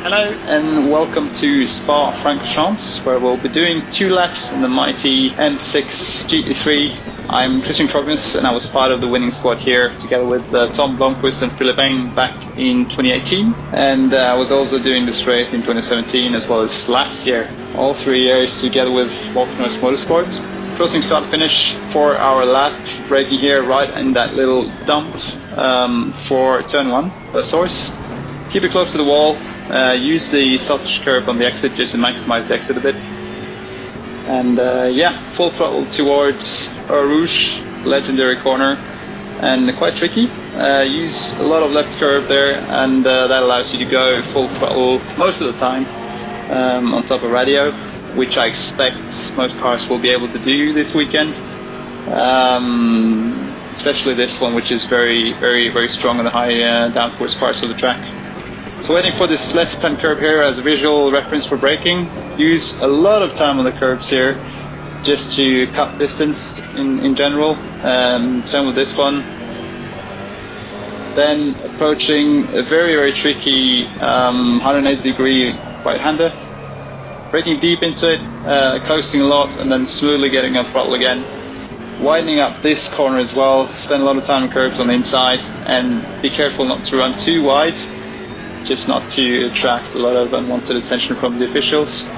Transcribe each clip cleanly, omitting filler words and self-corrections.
Hello and welcome to Spa-Francorchamps, where we'll be doing 2 laps in the mighty M6 GT3. I'm Christian Krognes and I was part of the winning squad here together with Tom Blomqvist and Philip Eng back in 2018, and I was also doing this race in 2017 as well as last year, all 3 years together with Walkenhorst Motorsport. Crossing start finish for our lap, braking here right in that little dump for turn 1 source. Keep it close to the wall. Use the sausage curve on the exit just to maximize the exit a bit. And full throttle towards Eau Rouge, legendary corner, and quite tricky. Use a lot of left curve there, and that allows you to go full throttle most of the time on top of radio, which I expect most cars will be able to do this weekend. Especially this one, which is very, very, very strong on the high downforce parts of the track. So waiting for this left-hand curve here as a visual reference for braking. Use a lot of time on the curves here just to cut distance in general. Same with this one. Then approaching a very, very tricky 180-degree right-hander. Braking deep into it, coasting a lot, and then smoothly getting on throttle again. Widening up this corner as well. Spend a lot of time on curves on the inside, and be careful not to run too wide, just not to attract a lot of unwanted attention from the officials.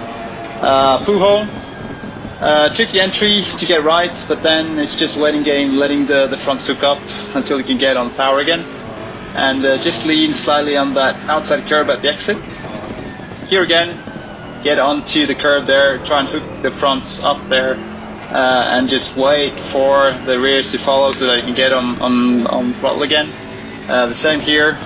Puho, tricky entry to get right, but then it's just waiting game, letting the fronts hook up until you can get on power again, and just lean slightly on that outside curve at the exit. Here again, get onto the curve there, try and hook the fronts up there, and just wait for the rears to follow so that you can get on throttle again. The same here.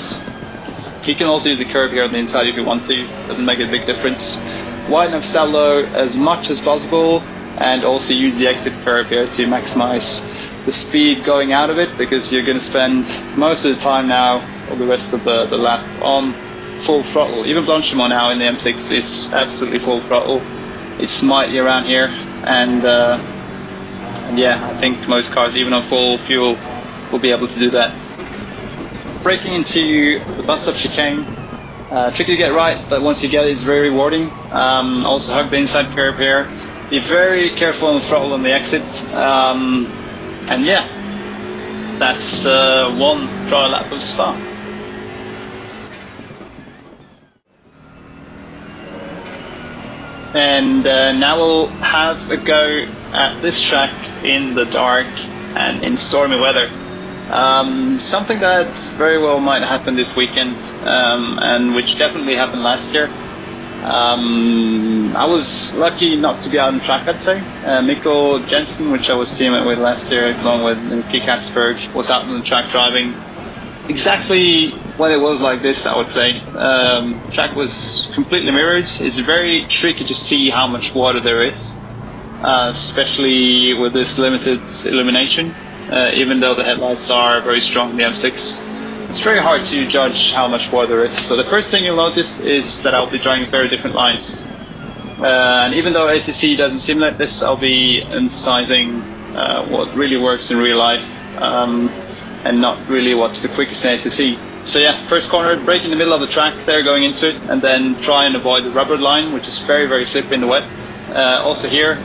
You can also use the curve here on the inside if you want to, doesn't make a big difference. Widen up shallow as much as possible, and also use the exit curve here to maximize the speed going out of it, because you're going to spend most of the time now, or the rest of the lap, on full throttle. Even Blanchimont now in the M6 is absolutely full throttle. It's mighty around here, and yeah, I think most cars, even on full fuel, will be able to do that. Braking into the bus stop chicane, tricky to get right, but once you get it, it's very rewarding. Also hug the inside curve here. Be very careful on the throttle on the exit, and yeah, that's 1 dry lap of Spa. And now we'll have a go at this track in the dark and in stormy weather. Something that very well might happen this weekend, and which definitely happened last year. I was lucky not to be out on track, I'd say. Mikkel Jensen, which I was teaming with last year, along with Nicky Katzberg, was out on the track driving exactly when it was like this, I would say. Track was completely mirrored. It's very tricky to see how much water there is, especially with this limited illumination. Even though the headlights are very strong in the M6, it's very hard to judge how much water there is. So the first thing you'll notice is that I'll be driving very different lines. And even though ACC doesn't simulate this, I'll be emphasizing what really works in real life, and not really what's the quickest in ACC. So yeah, first corner, brake in the middle of the track there going into it, and then try and avoid the rubber line, which is very, very slippery in the wet. Also here,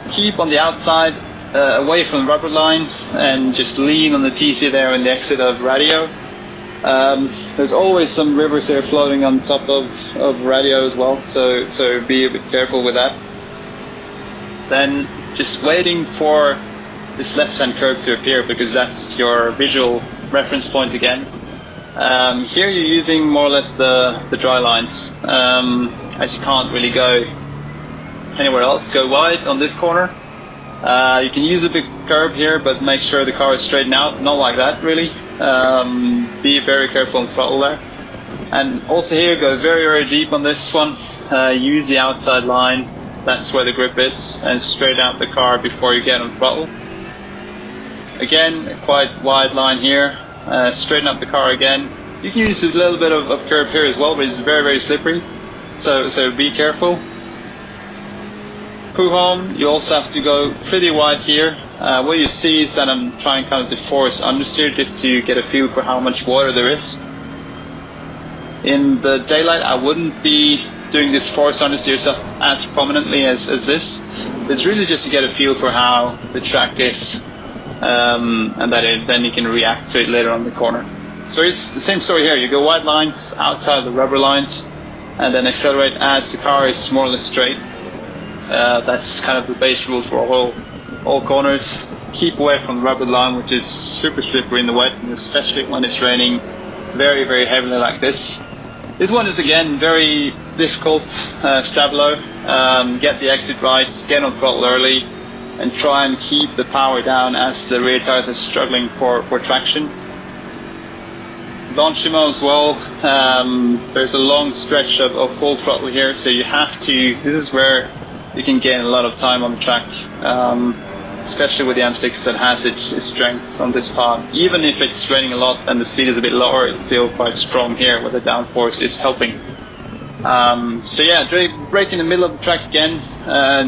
keep on the outside, away from the rubber line, and just lean on the TC there in the exit of radio. There's always some rivers here floating on top of radio as well, so be a bit careful with that. Then just waiting for this left-hand curve to appear, because that's your visual reference point again. Here you're using more or less the dry lines, as you can't really go anywhere else. Go wide on this corner. You can use a big curve here, but make sure the car is straightened out, not like that really. Be very careful on the throttle there. And also here, go very, very deep on this one. Use the outside line, that's where the grip is, and straighten out the car before you get on throttle. Again, a quite wide line here. Straighten up the car again. You can use a little bit of curve here as well, but it's very, very slippery, so be careful. Home, you also have to go pretty wide here. What you see is that I'm trying kind of to force understeer just to get a feel for how much water there is. In the daylight, I wouldn't be doing this force harness to yourself as prominently as this. It's really just to get a feel for how the track is, and then you can react to it later on the corner. So it's the same story here. You go wide lines outside the rubber lines, and then accelerate as the car is more or less straight. That's kind of the base rule for all corners. Keep away from the rubber line, which is super slippery in the wet, and especially when it's raining very, very heavily like this. This one is again very difficult, stabilo. Get the exit right, get on throttle early, and try and keep the power down as the rear tires are struggling for traction. Longimo as well, there's a long stretch of full throttle here, so you have to, this is where you can gain a lot of time on the track, especially with the M6 that has its strength on this part. Even if it's raining a lot and the speed is a bit lower, it's still quite strong here where the downforce is helping. So yeah, brake in the middle of the track again,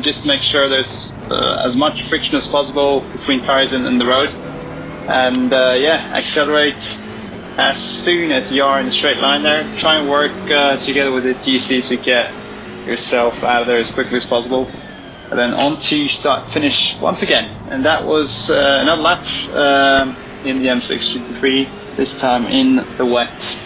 just to make sure there's as much friction as possible between tires and the road. And yeah, accelerate as soon as you are in a straight line there. Try and work together with the TC to get yourself out of there as quickly as possible. And then on to start finish once again. And that was another lap in the M6 GT3, this time in the wet.